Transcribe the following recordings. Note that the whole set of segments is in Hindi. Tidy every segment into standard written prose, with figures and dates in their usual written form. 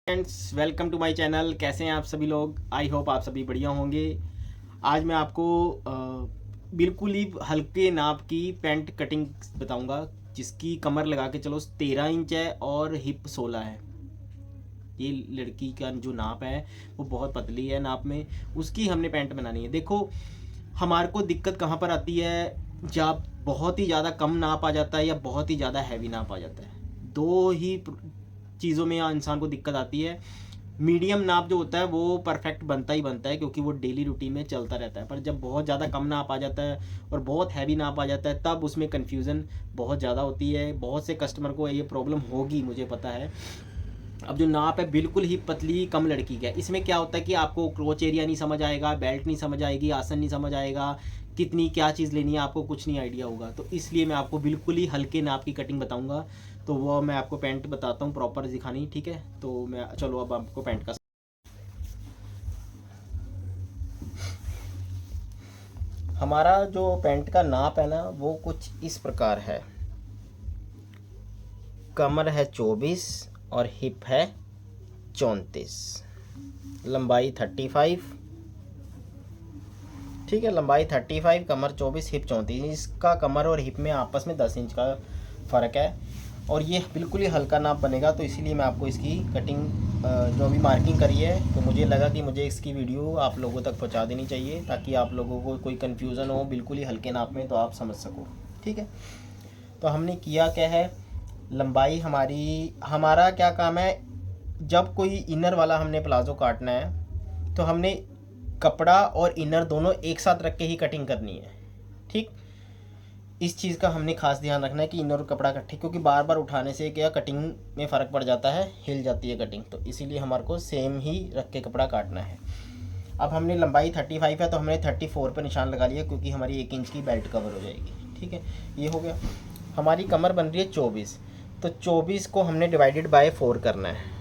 Friends, welcome to my channel. कैसे हैं आप सभी लोग? आई होप आप सभी बढ़िया होंगे। आज मैं आपको बिल्कुल ही हल्के नाप की पैंट कटिंग बताऊंगा, जिसकी कमर लगा के चलो 13 इंच है और हिप 16 है। ये लड़की का जो नाप है वो बहुत पतली है नाप में, उसकी हमने पैंट बनानी है। देखो, हमारे को दिक्कत कहाँ पर आती है, जब बहुत ही ज़्यादा कम नाप आ जाता है या बहुत ही ज़्यादा हैवी नाप आ जाता है। दो ही चीज़ों में इंसान को दिक्कत आती है। मीडियम नाप जो होता है वो परफेक्ट बनता ही बनता है, क्योंकि वो डेली रूटीन में चलता रहता है। पर जब बहुत ज़्यादा कम नाप आ जाता है और बहुत हैवी नाप आ जाता है, तब उसमें कन्फ्यूज़न बहुत ज़्यादा होती है। बहुत से कस्टमर को ये प्रॉब्लम होगी, मुझे पता है। अब जो नाप है बिल्कुल ही पतली कम लड़की का है, इसमें क्या होता है कि आपको क्रोच एरिया नहीं समझ आएगा, बेल्ट नहीं समझ आएगी, आसन नहीं समझ आएगा, कितनी क्या चीज़ लेनी है आपको कुछ नहीं आइडिया होगा। तो इसलिए मैं आपको बिल्कुल ही हल्के नाप की कटिंग बताऊंगा। तो वो मैं आपको पैंट बताता हूँ प्रॉपर दिखानी, ठीक है? तो मैं चलो अब आपको पैंट का हमारा जो पैंट का नाप है ना वो कुछ इस प्रकार है। कमर है 24 और हिप है 34, लंबाई 35। ठीक है, लंबाई 35, कमर 24, हिप 34। इसका कमर और हिप में आपस में 10 इंच का फ़र्क है और ये बिल्कुल ही हल्का नाप बनेगा। तो इसीलिए मैं आपको इसकी कटिंग जो भी मार्किंग करी है, तो मुझे लगा कि मुझे इसकी वीडियो आप लोगों तक पहुंचा देनी चाहिए, ताकि आप लोगों को कोई कन्फ्यूज़न हो बिल्कुल ही हल्के नाप में, तो आप समझ सको। ठीक है, तो हमने किया क्या है, हमारा क्या काम है, जब कोई इनर वाला हमने प्लाज़ो काटना है तो हमने कपड़ा और इनर दोनों एक साथ रख के ही कटिंग करनी है। ठीक, इस चीज़ का हमने खास ध्यान रखना है कि इनर और कपड़ा इकट्ठे, क्योंकि बार बार उठाने से क्या कटिंग में फ़र्क पड़ जाता है, हिल जाती है कटिंग। तो इसीलिए हमारे को सेम ही रख के कपड़ा काटना है। अब हमने लंबाई 35 है तो हमने 34 पर निशान लगा लिया, क्योंकि हमारी 1 इंच की बेल्ट कवर हो जाएगी। ठीक है, ये हो गया। हमारी कमर बन रही है 24, तो 24 को हमने डिवाइडेड बाय 4 करना है।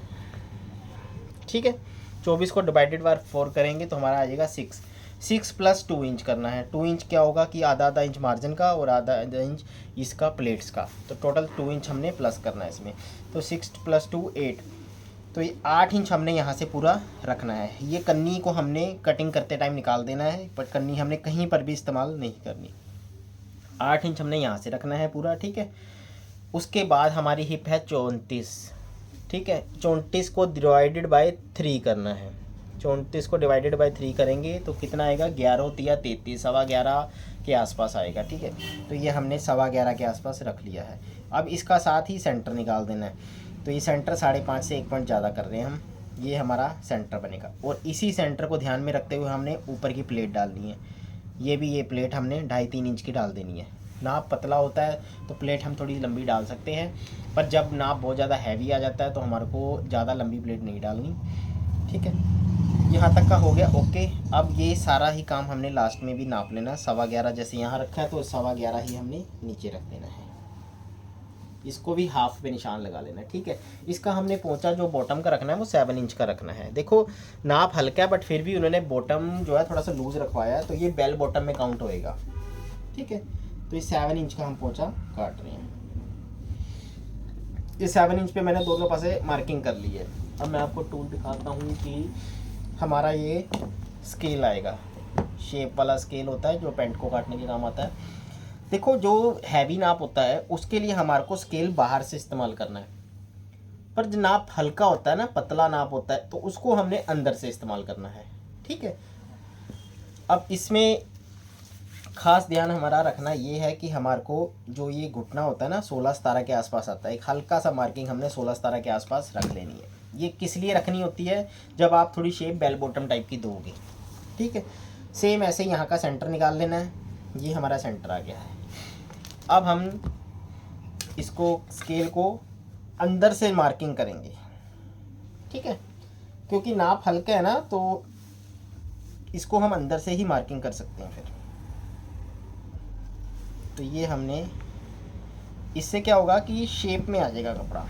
ठीक है, 24 को डिवाइडेड बाय 4 करेंगे तो हमारा आ जाएगा 6 प्लस 2 इंच करना है। 2 इंच क्या होगा कि आधा आधा इंच मार्जिन का और आधा आधा इंच इसका प्लेट्स का, तो टोटल 2 इंच हमने प्लस करना है इसमें। तो 6 प्लस 2 8, तो ये 8 इंच हमने यहाँ से पूरा रखना है। ये कन्नी को हमने कटिंग करते टाइम निकाल देना है, पर कन्नी हमने कहीं पर भी इस्तेमाल नहीं करनी। 8 इंच हमने यहाँ से रखना है पूरा। ठीक है, उसके बाद हमारी हिप है 34। ठीक है, 34 को डिवाइडेड बाय 3 करना है। 34 को डिवाइडेड बाय 3 करेंगे तो कितना आएगा, 11 होती है 33, 11.25 के आसपास आएगा। ठीक है, तो ये हमने 11.25 के आसपास रख लिया है। अब इसका साथ ही सेंटर निकाल देना है। तो ये सेंटर 5.5 से 1 पॉइंट ज़्यादा कर रहे हैं हम, ये हमारा सेंटर बनेगा। और इसी सेंटर को ध्यान में रखते हुए हमने ऊपर की प्लेट डालनी है। ये प्लेट हमने 2.5-3 इंच की डाल देनी है। नाप पतला होता है तो प्लेट हम थोड़ी लंबी डाल सकते हैं, पर जब नाप बहुत ज़्यादा हैवी आ जाता है तो हमारे को ज़्यादा लंबी प्लेट नहीं डालनी। ठीक है, यहाँ तक का हो गया ओके। अब ये सारा ही काम हमने लास्ट में भी नाप लेना। 11.25 जैसे यहाँ रखा है तो 11.25 ही हमने नीचे रख देना है। इसको भी हाफ पे निशान लगा लेना है। ठीक है, इसका हमने पोंचा जो बॉटम का रखना है वो 7 इंच का रखना है। देखो, नाप हल्का है बट फिर भी उन्होंने बॉटम जो है थोड़ा सा लूज़ रखवाया है, तो ये बेल बॉटम में काउंट होएगा। ठीक है, तो ये 7 इंच का हम पोंचा काट रहे हैं। ये 7 इंच पे मैंने दोनों पासे मार्किंग कर ली है। अब मैं आपको टूल दिखाता हूँ कि हमारा ये स्केल आएगा, शेप वाला स्केल होता है जो पेंट को काटने के काम आता है। देखो, जो हैवी नाप होता है उसके लिए हमारे को स्केल बाहर से इस्तेमाल करना है, पर जो नाप हल्का होता है ना, पतला नाप होता है, तो उसको हमने अंदर से इस्तेमाल करना है। ठीक है, अब इसमें खास ध्यान हमारा रखना ये है कि हमारे को जो ये घुटना होता है ना 16-17 के आसपास आता है, एक हल्का सा मार्किंग हमने 16-17 के आसपास रख लेनी है। ये किस लिए रखनी होती है, जब आप थोड़ी शेप बेल बॉटम टाइप की दोगे। ठीक है, सेम ऐसे यहाँ का सेंटर निकाल लेना है। ये हमारा सेंटर आ गया है। अब हम इसको स्केल को अंदर से मार्किंग करेंगे। ठीक है, क्योंकि नाप हल्का है ना तो इसको हम अंदर से ही मार्किंग कर सकते हैं फिर। तो ये हमने, इससे क्या होगा कि शेप में आ जाएगा कपड़ा।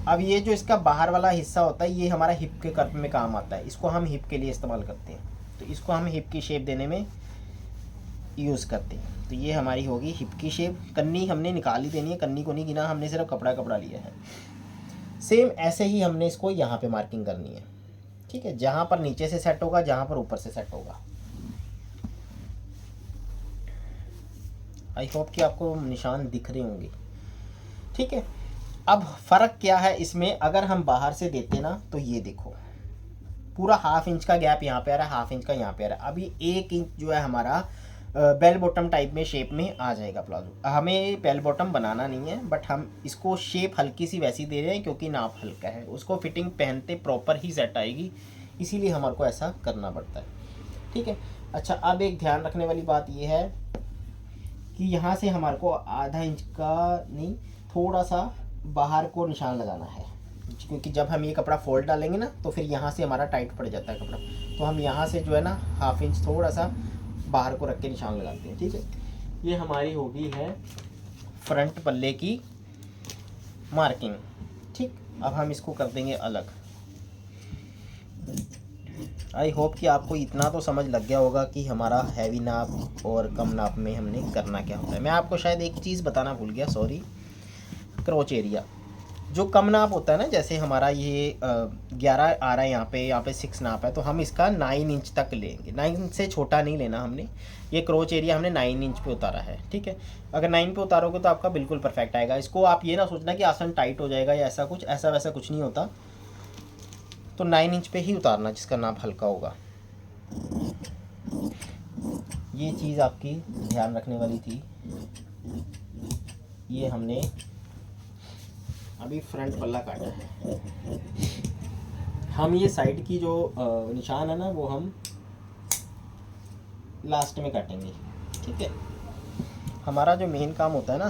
अब ये जो इसका बाहर वाला हिस्सा होता है ये हमारा हिप के कर्व में काम आता है, इसको हम हिप के लिए इस्तेमाल करते हैं। तो इसको हम हिप की शेप देने में यूज़ करते हैं। तो ये हमारी होगी हिप की शेप। कन्नी हमने निकाल ही देनी है, कन्नी को नहीं गिना हमने, सिर्फ कपड़ा लिया है। सेम ऐसे ही हमने इसको यहाँ पे मार्किंग करनी है, ठीक है। जहाँ पर नीचे से सेट होगा, जहाँ पर ऊपर से सेट होगा। आई होप कि आपको निशान दिख रहे होंगे, ठीक है। अब फ़र्क क्या है इसमें, अगर हम बाहर से देते ना तो ये देखो पूरा ½ इंच का गैप यहाँ पे आ रहा है, ½ इंच का यहाँ पे आ रहा है। अभी 1 इंच जो है हमारा बेल बॉटम टाइप में शेप में आ जाएगा प्लाजो। हमें बेल बॉटम बनाना नहीं है, बट हम इसको शेप हल्की सी वैसी दे रहे हैं क्योंकि नाप हल्का है, उसको फिटिंग पहनते प्रॉपर ही सेट आएगी, इसीलिए हमारे को ऐसा करना पड़ता है, ठीक है। अच्छा, अब एक ध्यान रखने वाली बात ये है कि यहाँ से हमारे को ½ इंच का नहीं, थोड़ा सा बाहर को निशान लगाना है, क्योंकि जब हम ये कपड़ा फोल्ड डालेंगे ना तो फिर यहाँ से हमारा टाइट पड़ जाता है कपड़ा, तो हम यहाँ से जो है ना ½ इंच थोड़ा सा बाहर को रख के निशान लगाते हैं, ठीक है। ये हमारी होगी है फ्रंट पल्ले की मार्किंग, ठीक। अब हम इसको कर देंगे अलग। आई होप कि आपको इतना तो समझ लग गया होगा कि हमारा हैवी नाप और कम नाप में हमने करना क्या होता है। मैं आपको शायद एक चीज़ बताना भूल गया, सॉरी। क्रोच एरिया जो कम नाप होता है ना, जैसे हमारा ये 11 आ रहा है, यहाँ पे 6 नाप है, तो हम इसका 9 इंच तक लेंगे। 9 से छोटा नहीं लेना हमने। ये क्रोच एरिया हमने 9 इंच पे उतारा है, ठीक है। अगर 9 पे उतारोगे तो आपका बिल्कुल परफेक्ट आएगा। इसको आप ये ना सोचना कि आसन टाइट हो जाएगा या ऐसा कुछ, ऐसा वैसा कुछ नहीं होता। तो 9 इंच पे ही उतारना जिसका नाप हल्का होगा। ये चीज़ आपकी ध्यान रखने वाली थी। ये हमने अभी फ्रंट पल्ला काटा है, हम ये साइड की जो निशान है ना वो हम लास्ट में काटेंगे, ठीक है। हमारा जो मेन काम होता है ना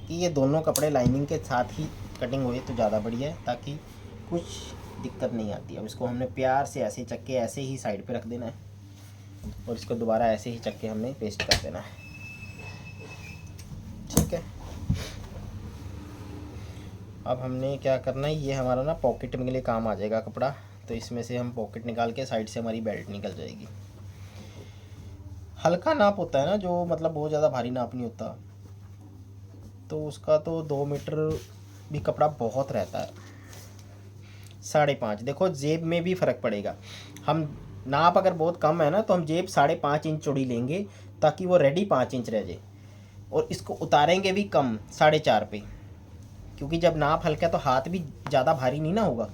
कि ये दोनों कपड़े लाइनिंग के साथ ही कटिंग हुए तो ज़्यादा बढ़िया है, ताकि कुछ दिक्कत नहीं आती। अब इसको हमने प्यार से ऐसे चक्के ऐसे ही साइड पे रख देना है और इसको दोबारा ऐसे ही चक्के हमने पेस्ट कर देना है, ठीक है। अब हमने क्या करना है, ये हमारा ना पॉकेट के लिए काम आ जाएगा कपड़ा, तो इसमें से हम पॉकेट निकाल के साइड से हमारी बेल्ट निकल जाएगी। हल्का नाप होता है ना, जो मतलब बहुत ज़्यादा भारी नाप नहीं होता, तो उसका तो 2 मीटर भी कपड़ा बहुत रहता है। 5.5, देखो जेब में भी फ़र्क पड़ेगा। हम नाप अगर बहुत कम है ना तो हम जेब 5.5 इंच चौड़ी लेंगे ताकि वो रेडी 5 इंच रह जाए, और इसको उतारेंगे भी कम 4.5 पे, क्योंकि जब नाप हल्का है तो हाथ भी ज़्यादा भारी नहीं ना होगा।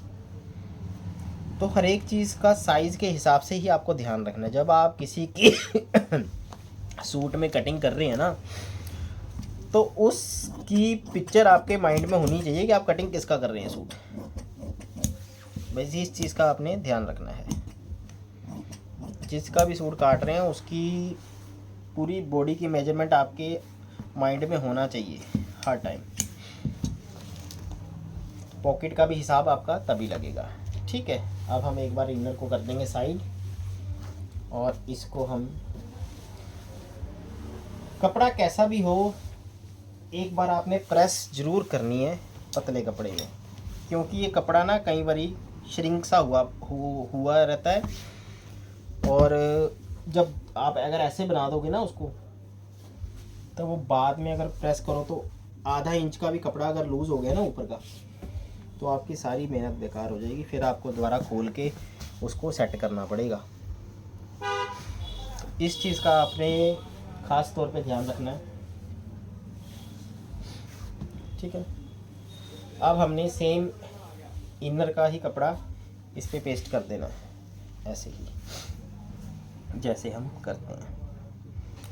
तो हर एक चीज़ का साइज़ के हिसाब से ही आपको ध्यान रखना है। जब आप किसी की सूट में कटिंग कर रहे हैं ना, तो उसकी पिक्चर आपके माइंड में होनी चाहिए कि आप कटिंग किसका कर रहे हैं सूट। बस इस चीज़ का आपने ध्यान रखना है। जिसका भी सूट काट रहे हैं उसकी पूरी बॉडी की मेजरमेंट आपके माइंड में होना चाहिए हर टाइम। पॉकेट का भी हिसाब आपका तभी लगेगा, ठीक है। अब हम एक बार इनर को कर देंगे साइड, और इसको हम, कपड़ा कैसा भी हो एक बार आपने प्रेस ज़रूर करनी है पतले कपड़े में, क्योंकि ये कपड़ा ना कई बारी श्रिंक सा हुआ रहता है, और जब आप अगर ऐसे बना दोगे ना उसको, तो वो बाद में अगर प्रेस करो तो ½ इंच का भी कपड़ा अगर लूज़ हो गया ना ऊपर का, तो आपकी सारी मेहनत बेकार हो जाएगी। फिर आपको दोबारा खोल के उसको सेट करना पड़ेगा। इस चीज़ का आपने ख़ास तौर पे ध्यान रखना है, ठीक है। अब हमने सेम इनर का ही कपड़ा इस पे पेस्ट कर देना है, ऐसे ही जैसे हम करते हैं।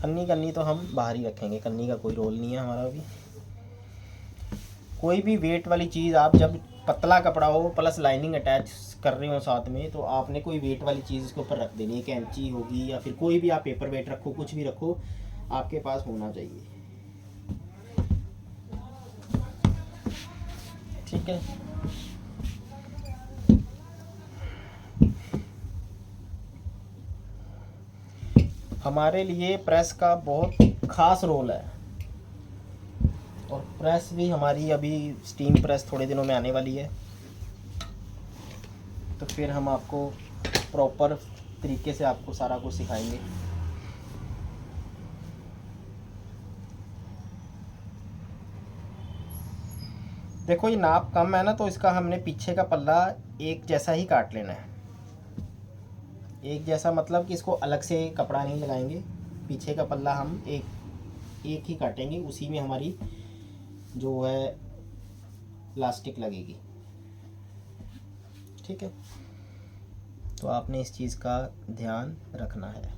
कन्नी तो हम बाहर ही रखेंगे, कन्नी का कोई रोल नहीं है हमारा अभी। कोई भी वेट वाली चीज़ आप जब पतला कपड़ा हो प्लस लाइनिंग अटैच कर रहे हो साथ में, तो आपने कोई वेट वाली चीज़ इसके ऊपर रख देनी है। कैंची होगी या फिर कोई भी आप पेपर वेट रखो, कुछ भी रखो, आपके पास होना चाहिए, ठीक है। हमारे लिए प्रेस का बहुत ख़ास रोल है, और प्रेस भी हमारी अभी स्टीम प्रेस थोड़े दिनों में आने वाली है, तो फिर हम आपको प्रॉपर तरीके से आपको सारा कुछ सिखाएंगे। देखो ये नाप कम है ना, तो इसका हमने पीछे का पल्ला एक जैसा ही काट लेना है। एक जैसा मतलब कि इसको अलग से कपड़ा नहीं लगाएंगे, पीछे का पल्ला हम एक ही काटेंगे, उसी में हमारी जो है प्लास्टिक लगेगी। ठीक है, तो आपने इस चीज़ का ध्यान रखना है।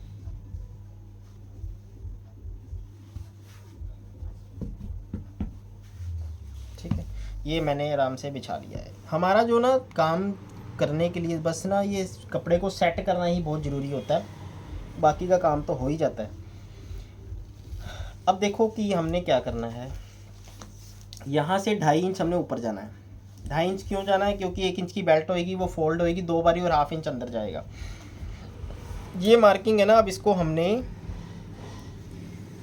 ठीक है, ये मैंने आराम से बिछा लिया है। हमारा जो ना काम करने के लिए बस ना ये कपड़े को सेट करना ही बहुत ज़रूरी होता है, बाकी का काम तो हो ही जाता है। अब देखो कि हमने क्या करना है, यहाँ से 2.5 इंच हमने ऊपर जाना है। 2.5 इंच क्यों जाना है, क्योंकि 1 इंच की बेल्ट होएगी, वो फोल्ड होएगी 2 बारी और 1/2 इंच अंदर जाएगा। ये मार्किंग है ना, अब इसको हमने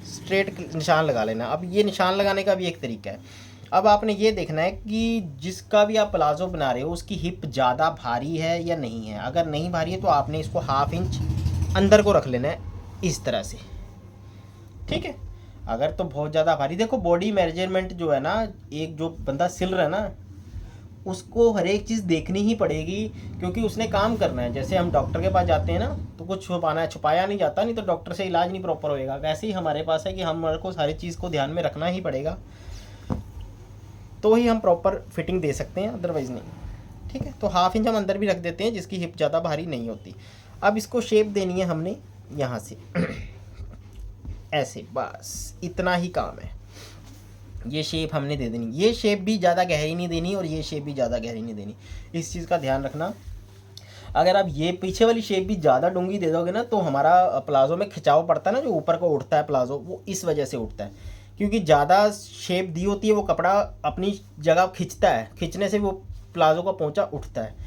स्ट्रेट निशान लगा लेना। अब ये निशान लगाने का भी एक तरीका है। अब आपने ये देखना है कि जिसका भी आप प्लाजो बना रहे हो उसकी हिप ज़्यादा भारी है या नहीं है। अगर नहीं भारी है तो आपने इसको 1/2 इंच अंदर को रख लेना है इस तरह से। ठीक है, अगर तो बहुत ज़्यादा भारी, देखो बॉडी मेजरमेंट जो है ना, एक जो बंदा सिल रहा है ना उसको हर एक चीज़ देखनी ही पड़ेगी, क्योंकि उसने काम करना है। जैसे हम डॉक्टर के पास जाते हैं ना, तो कुछ छुपाया नहीं जाता, नहीं तो डॉक्टर से इलाज नहीं प्रॉपर होएगा। वैसे ही हमारे पास है कि हमारे को सारी चीज़ को ध्यान में रखना ही पड़ेगा, तो ही हम प्रॉपर फिटिंग दे सकते हैं, अदरवाइज़ नहीं। ठीक है, तो 1/2 इंच हम अंदर भी रख देते हैं जिसकी हिप ज़्यादा भारी नहीं होती। अब इसको शेप देनी है हमने यहाँ से ऐसे, बस इतना ही काम है। ये शेप हमने दे देनी, ये शेप भी ज़्यादा गहरी नहीं देनी और ये शेप भी ज़्यादा गहरी नहीं देनी, इस चीज़ का ध्यान रखना। अगर आप ये पीछे वाली शेप भी ज़्यादा डूंगी दे दोगे ना, तो हमारा प्लाजो में खिंचाव पड़ता है ना, जो ऊपर को उठता है प्लाजो, वो इस वजह से उठता है, क्योंकि ज़्यादा शेप दी होती है वो कपड़ा अपनी जगह खिंचता है, खिंचने से वो प्लाजो का पोंचा उठता है।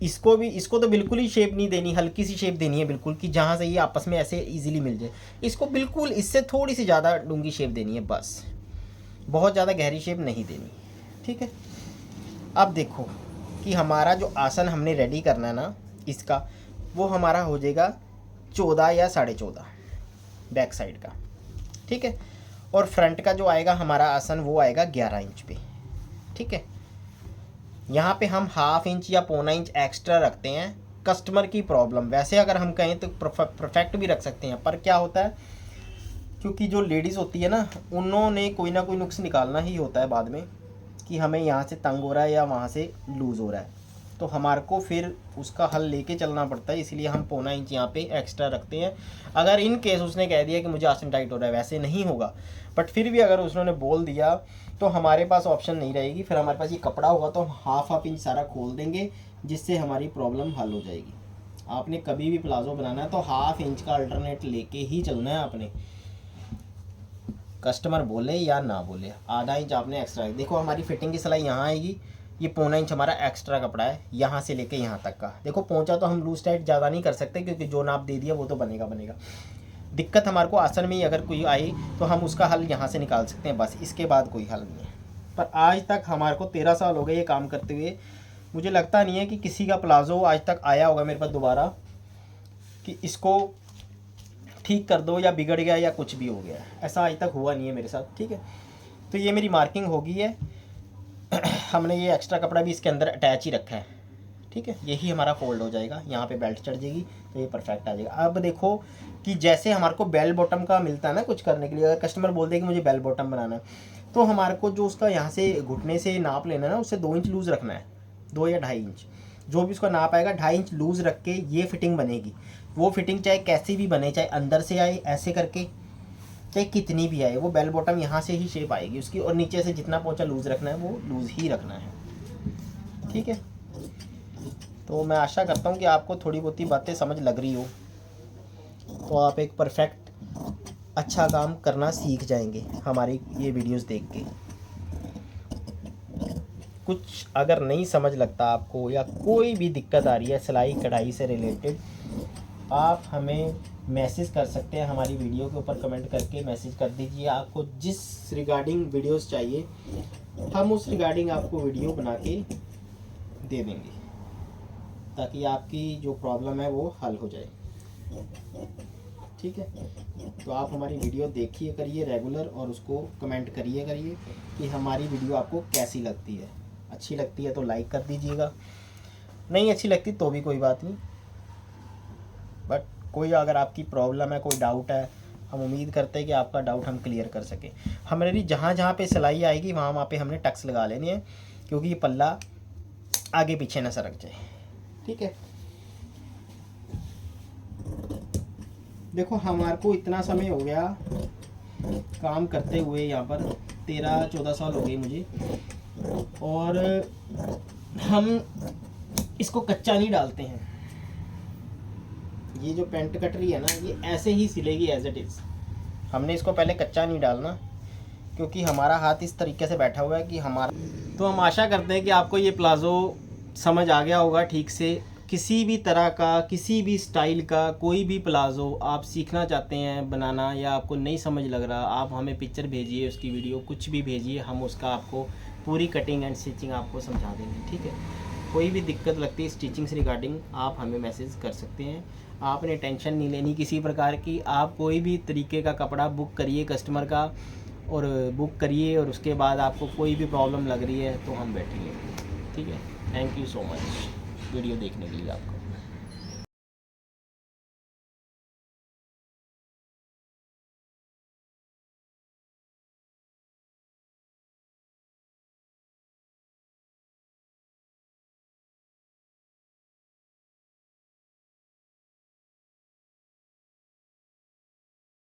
इसको तो बिल्कुल ही शेप नहीं देनी, हल्की सी शेप देनी है बिल्कुल, कि जहाँ से ये आपस में ऐसे इजीली मिल जाए। इसको बिल्कुल इससे थोड़ी सी ज़्यादा डूंगी शेप देनी है, बस बहुत ज़्यादा गहरी शेप नहीं देनी। ठीक है, अब देखो कि हमारा जो आसन हमने रेडी करना है ना इसका, वो हमारा हो जाएगा 14 या 14.5 बैक साइड का। ठीक है, और फ्रंट का जो आएगा हमारा आसन वो आएगा 11 इंच पे। ठीक है, यहाँ पे हम 1/2 इंच या 1.25 इंच एक्स्ट्रा रखते हैं, कस्टमर की प्रॉब्लम। वैसे अगर हम कहें तो परफेक्ट भी रख सकते हैं, पर क्या होता है, क्योंकि जो लेडीज़ होती है ना, उन्होंने कोई ना कोई नुक्स निकालना ही होता है बाद में, कि हमें यहाँ से तंग हो रहा है या वहाँ से लूज़ हो रहा है, तो हमारे को फिर उसका हल लेके चलना पड़ता है। इसलिए हम 1.25 इंच यहाँ पे एक्स्ट्रा रखते हैं। अगर इन केस उसने कह दिया कि मुझे आसन टाइट हो रहा है, वैसे नहीं होगा, बट फिर भी अगर उसने बोल दिया तो हमारे पास ऑप्शन नहीं रहेगी, फिर हमारे पास ये कपड़ा होगा तो हम 1/2 इंच सारा खोल देंगे, जिससे हमारी प्रॉब्लम हल हो जाएगी। आपने कभी भी प्लाजो बनाना है तो 1/2 इंच का अल्टरनेट लेके ही चलना है आपने, कस्टमर बोले या ना बोले। आधा इंच आपने एक्स्ट्रा, देखो हमारी फिटिंग की सिलाई यहाँ आएगी, ये 1.25 इंच हमारा एक्स्ट्रा कपड़ा है यहाँ से लेके यहाँ तक का। देखो पहुँचा तो हम लूज टाइट ज़्यादा नहीं कर सकते, क्योंकि जो नाप दे दिया वो तो बनेगा। दिक्कत हमारे को आसन में ही अगर कोई आई तो हम उसका हल यहाँ से निकाल सकते हैं, बस इसके बाद कोई हल नहीं है। पर आज तक हमारे को 13 साल हो गए ये काम करते हुए, मुझे लगता नहीं है कि किसी का प्लाजो आज तक आया होगा मेरे पास दोबारा कि इसको ठीक कर दो या बिगड़ गया या कुछ भी हो गया, ऐसा आज तक हुआ नहीं है मेरे साथ। ठीक है, तो ये मेरी मार्किंग हो गई है। हमने ये एक्स्ट्रा कपड़ा भी इसके अंदर अटैच ही रखा है। ठीक है, यही हमारा फोल्ड हो जाएगा, यहाँ पे बेल्ट चढ़ जाएगी तो ये परफेक्ट आ जाएगा। अब देखो कि जैसे हमारे को बेल बॉटम का मिलता है ना कुछ करने के लिए, अगर कस्टमर बोल दे कि मुझे बेल बॉटम बनाना है, तो हमारे को जो उसका यहाँ से घुटने से नाप लेना है ना, उससे 2 इंच लूज़ रखना है, 2 या 2.5 इंच, जो भी उसका नाप आएगा 2.5 इंच लूज़ रख के ये फिटिंग बनेगी। वो फिटिंग चाहे कैसी भी बने, चाहे अंदर से आए ऐसे करके, चाहे कितनी भी आए, वो बेल बॉटम यहाँ से ही शेप आएगी उसकी, और नीचे से जितना पोंचा लूज़ रखना है वो लूज़ ही रखना है। ठीक है, तो मैं आशा करता हूँ कि आपको थोड़ी बहुत बातें समझ लग रही हो, तो आप एक परफेक्ट अच्छा काम करना सीख जाएंगे हमारी ये वीडियोस देख के। कुछ अगर नहीं समझ लगता आपको या कोई भी दिक्कत आ रही है सिलाई कढ़ाई से रिलेटेड, आप हमें मैसेज कर सकते हैं, हमारी वीडियो के ऊपर कमेंट करके मैसेज कर दीजिए। आपको जिस रिगार्डिंग वीडियोस चाहिए हम उस रिगार्डिंग आपको वीडियो बना के दे देंगे, ताकि आपकी जो प्रॉब्लम है वो हल हो जाए। ठीक है, तो आप हमारी वीडियो देखिए करिए रेगुलर और उसको कमेंट करिए कि हमारी वीडियो आपको कैसी लगती है। अच्छी लगती है तो लाइक कर दीजिएगा, नहीं अच्छी लगती तो भी कोई बात नहीं, बट कोई अगर आपकी प्रॉब्लम है, कोई डाउट है, हम उम्मीद करते हैं कि आपका डाउट हम क्लियर कर सकें। हमारी जहाँ जहाँ पे सिलाई आएगी वहाँ पे हमने टक्स लगा लेने हैं, क्योंकि ये पल्ला आगे पीछे ना सरक जाए। ठीक है, देखो हमारे को इतना समय हो गया काम करते हुए, यहाँ पर 13-14 साल हो गए मुझे, और हम इसको कच्चा नहीं डालते हैं। ये जो पेंट कट रही है ना, ये ऐसे ही सिलेगी एज इट इज़। हमने इसको पहले कच्चा नहीं डालना, क्योंकि हमारा हाथ इस तरीके से बैठा हुआ है कि हमारा। तो हम आशा करते हैं कि आपको ये प्लाज़ो समझ आ गया होगा ठीक से। किसी भी तरह का, किसी भी स्टाइल का कोई भी प्लाज़ो आप सीखना चाहते हैं बनाना, या आपको नहीं समझ लग रहा, आप हमें पिक्चर भेजिए, उसकी वीडियो कुछ भी भेजिए, हम उसका आपको पूरी कटिंग एंड स्टिचिंग आपको समझा देंगे। ठीक है, कोई भी दिक्कत लगती है स्टिचिंग से रिगार्डिंग आप हमें मैसेज कर सकते हैं। आपने टेंशन नहीं लेनी किसी प्रकार की, आप कोई भी तरीके का कपड़ा बुक करिए कस्टमर का, और बुक करिए, और उसके बाद आपको कोई भी प्रॉब्लम लग रही है तो हम बैठेंगे। ठीक है, thank you so much video देखने के लिए आपको।